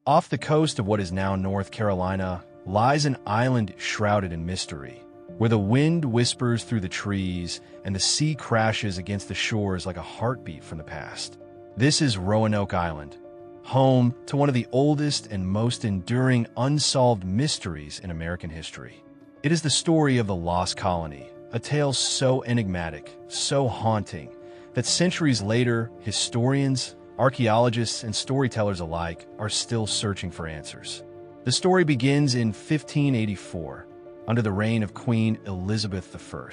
Off the coast of what is now North Carolina lies an island shrouded in mystery, where the wind whispers through the trees and the sea crashes against the shores like a heartbeat from the past. This is Roanoke Island, home to one of the oldest and most enduring unsolved mysteries in American history. It is the story of the lost colony, a tale so enigmatic, so haunting, that centuries later, historians, archaeologists, and storytellers alike are still searching for answers. The story begins in 1584, under the reign of Queen Elizabeth I.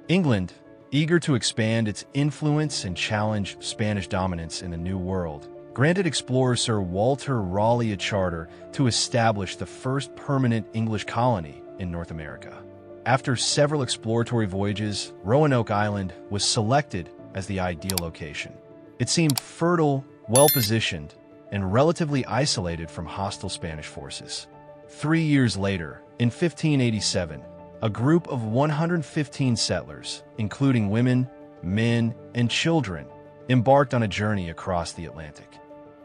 England, eager to expand its influence and challenge Spanish dominance in the New World, granted explorer Sir Walter Raleigh a charter to establish the first permanent English colony in North America. After several exploratory voyages, Roanoke Island was selected as the ideal location. It seemed fertile, well-positioned, and relatively isolated from hostile Spanish forces. 3 years later, in 1587, a group of 115 settlers, including women, men, and children, embarked on a journey across the Atlantic.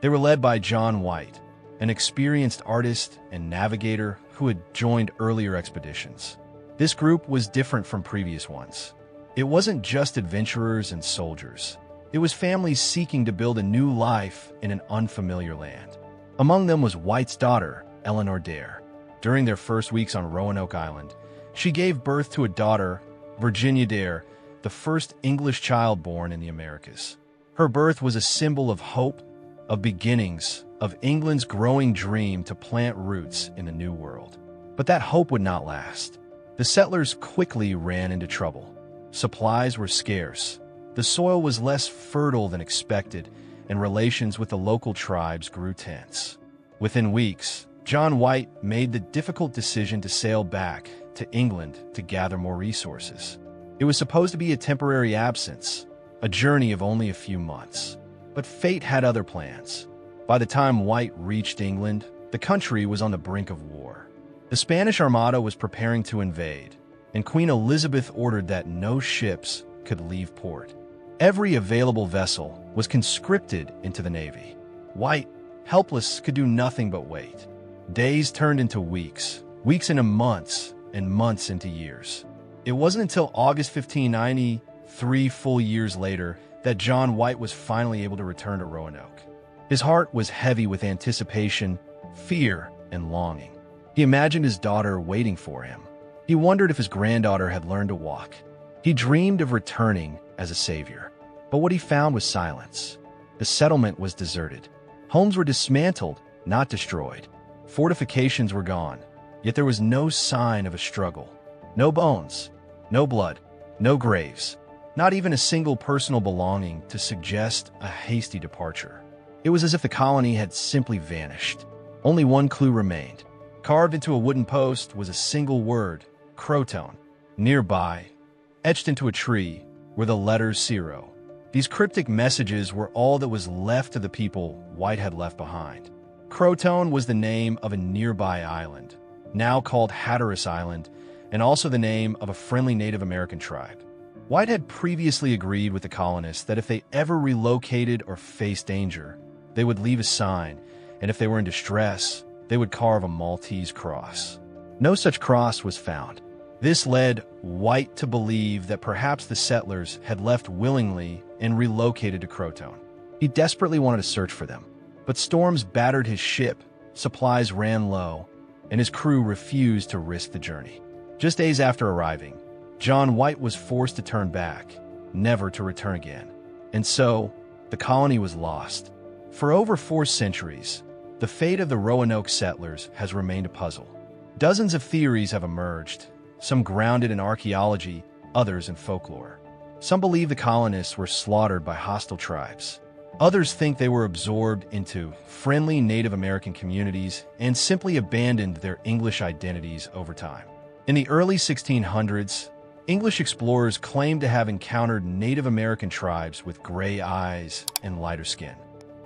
They were led by John White, an experienced artist and navigator who had joined earlier expeditions. This group was different from previous ones. It wasn't just adventurers and soldiers. It was families seeking to build a new life in an unfamiliar land. Among them was White's daughter, Eleanor Dare. During their first weeks on Roanoke Island, she gave birth to a daughter, Virginia Dare, the first English child born in the Americas. Her birth was a symbol of hope, of beginnings, of England's growing dream to plant roots in the New World. But that hope would not last. The settlers quickly ran into trouble. Supplies were scarce. The soil was less fertile than expected, and relations with the local tribes grew tense. Within weeks, John White made the difficult decision to sail back to England to gather more resources. It was supposed to be a temporary absence, a journey of only a few months. But fate had other plans. By the time White reached England, the country was on the brink of war. The Spanish Armada was preparing to invade, and Queen Elizabeth ordered that no ships could leave port. Every available vessel was conscripted into the Navy. White, helpless, could do nothing but wait. Days turned into weeks, weeks into months, and months into years. It wasn't until August 1590, 3 full years later, that John White was finally able to return to Roanoke. His heart was heavy with anticipation, fear, and longing. He imagined his daughter waiting for him. He wondered if his granddaughter had learned to walk. He dreamed of returning as a savior. But what he found was silence. The settlement was deserted. Homes were dismantled, not destroyed. Fortifications were gone, yet there was no sign of a struggle. No bones, no blood, no graves, not even a single personal belonging to suggest a hasty departure. It was as if the colony had simply vanished. Only one clue remained. Carved into a wooden post was a single word, Croton. Nearby, etched into a tree, were the letters Zero. These cryptic messages were all that was left of the people White had left behind. Croton was the name of a nearby island, now called Hatteras Island, and also the name of a friendly Native American tribe. White had previously agreed with the colonists that if they ever relocated or faced danger, they would leave a sign, and if they were in distress, they would carve a Maltese cross. No such cross was found. This led White to believe that perhaps the settlers had left willingly and relocated to Croton. He desperately wanted to search for them, but storms battered his ship, supplies ran low, and his crew refused to risk the journey. Just days after arriving, John White was forced to turn back, never to return again. And so, the colony was lost. For over 4 centuries, the fate of the Roanoke settlers has remained a puzzle. Dozens of theories have emerged, some grounded in archaeology, others in folklore. Some believe the colonists were slaughtered by hostile tribes. Others think they were absorbed into friendly Native American communities and simply abandoned their English identities over time. In the early 1600s, English explorers claimed to have encountered Native American tribes with gray eyes and lighter skin.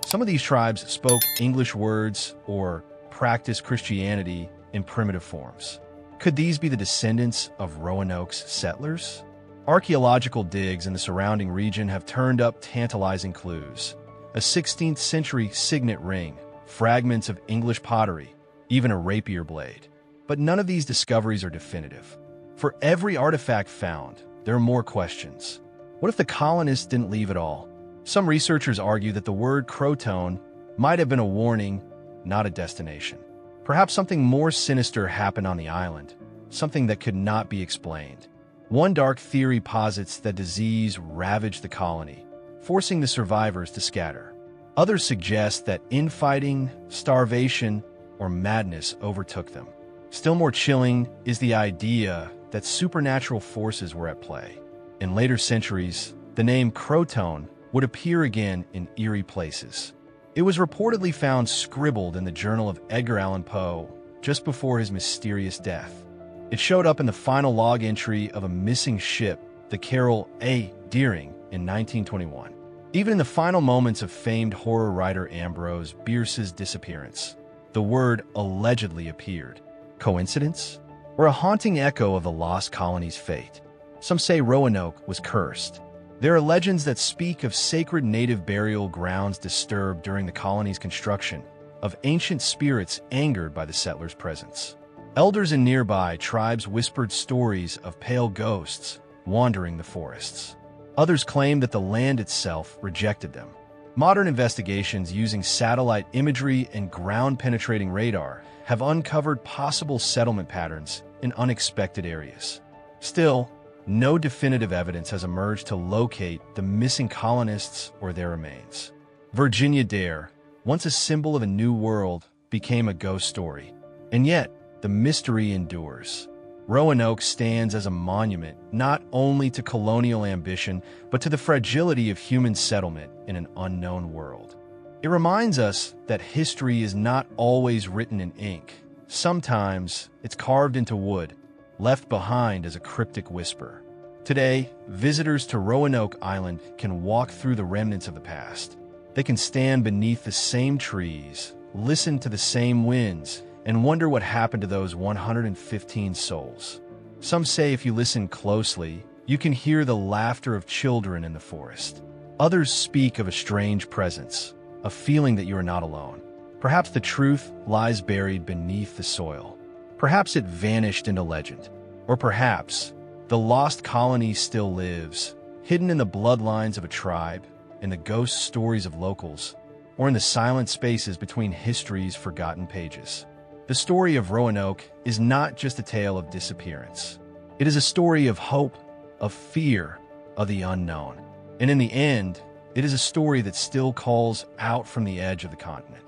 Some of these tribes spoke English words or practiced Christianity in primitive forms. Could these be the descendants of Roanoke's settlers? Archaeological digs in the surrounding region have turned up tantalizing clues. A 16th century signet ring, fragments of English pottery, even a rapier blade. But none of these discoveries are definitive. For every artifact found, there are more questions. What if the colonists didn't leave at all? Some researchers argue that the word Croton might have been a warning, not a destination. Perhaps something more sinister happened on the island, something that could not be explained. One dark theory posits that disease ravaged the colony, forcing the survivors to scatter. Others suggest that infighting, starvation, or madness overtook them. Still more chilling is the idea that supernatural forces were at play. In later centuries, the name Croton would appear again in eerie places. It was reportedly found scribbled in the journal of Edgar Allan Poe just before his mysterious death. It showed up in the final log entry of a missing ship, the Carol A. Deering, in 1921. Even in the final moments of famed horror writer Ambrose Bierce's disappearance, the word allegedly appeared. Coincidence? Or a haunting echo of the lost colony's fate? Some say Roanoke was cursed. There are legends that speak of sacred native burial grounds disturbed during the colony's construction, of ancient spirits angered by the settlers' presence. Elders in nearby tribes whispered stories of pale ghosts wandering the forests. Others claimed that the land itself rejected them. Modern investigations using satellite imagery and ground-penetrating radar have uncovered possible settlement patterns in unexpected areas. Still, no definitive evidence has emerged to locate the missing colonists or their remains. Virginia Dare, once a symbol of a new world, became a ghost story. And yet, the mystery endures. Roanoke stands as a monument not only to colonial ambition, but to the fragility of human settlement in an unknown world. It reminds us that history is not always written in ink. Sometimes it's carved into wood, left behind as a cryptic whisper. Today, visitors to Roanoke Island can walk through the remnants of the past. They can stand beneath the same trees, listen to the same winds, and wonder what happened to those 115 souls. Some say if you listen closely, you can hear the laughter of children in the forest. Others speak of a strange presence, a feeling that you are not alone. Perhaps the truth lies buried beneath the soil. Perhaps it vanished into legend. Or perhaps the lost colony still lives, hidden in the bloodlines of a tribe, in the ghost stories of locals, or in the silent spaces between history's forgotten pages. The story of Roanoke is not just a tale of disappearance. It is a story of hope, of fear, of the unknown. And in the end, it is a story that still calls out from the edge of the continent,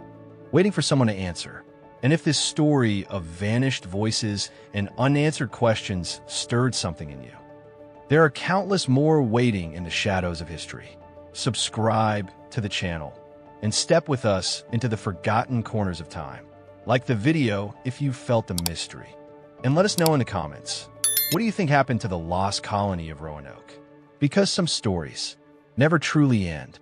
waiting for someone to answer. And if this story of vanished voices and unanswered questions stirred something in you, there are countless more waiting in the shadows of history. Subscribe to the channel and step with us into the forgotten corners of time. Like the video if you felt the mystery. And let us know in the comments, what do you think happened to the lost colony of Roanoke? Because some stories never truly end.